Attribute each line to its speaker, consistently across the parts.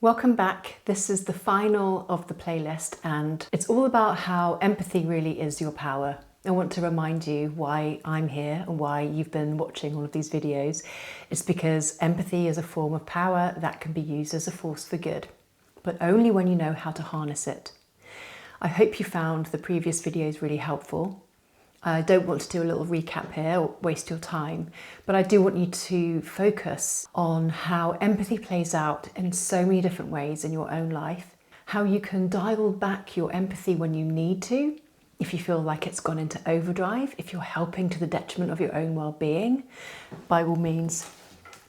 Speaker 1: Welcome back. This is the final of the playlist and it's all about how empathy really is your power. I want to remind you why I'm here and why you've been watching all of these videos. It's because empathy is a form of power that can be used as a force for good, but only when you know how to harness it. I hope you found the previous videos really helpful. I don't want to do a little recap here or waste your time, but I do want you to focus on how empathy plays out in so many different ways in your own life, how you can dial back your empathy when you need to, if you feel like it's gone into overdrive, if you're helping to the detriment of your own well-being. By all means,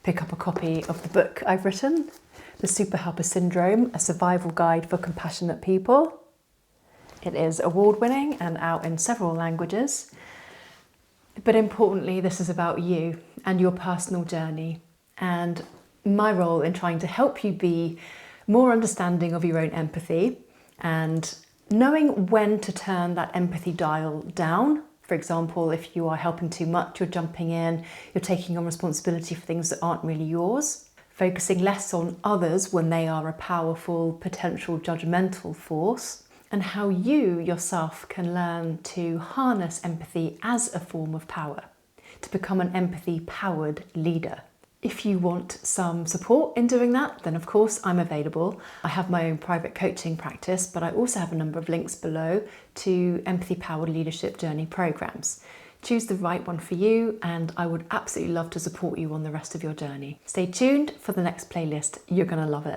Speaker 1: pick up a copy of the book I've written, The Super Helper Syndrome, A Survival Guide for Compassionate People. It is award-winning and out in several languages. But importantly, this is about you and your personal journey and my role in trying to help you be more understanding of your own empathy and knowing when to turn that empathy dial down. For example, if you are helping too much, you're jumping in, you're taking on responsibility for things that aren't really yours, focusing less on others when they are a powerful, potential judgmental force, and how you yourself can learn to harness empathy as a form of power, to become an empathy-powered leader. If you want some support in doing that, then of course I'm available. I have my own private coaching practice, but I also have a number of links below to empathy-powered leadership journey programs. Choose the right one for you, and I would absolutely love to support you on the rest of your journey. Stay tuned for the next playlist. You're going to love it.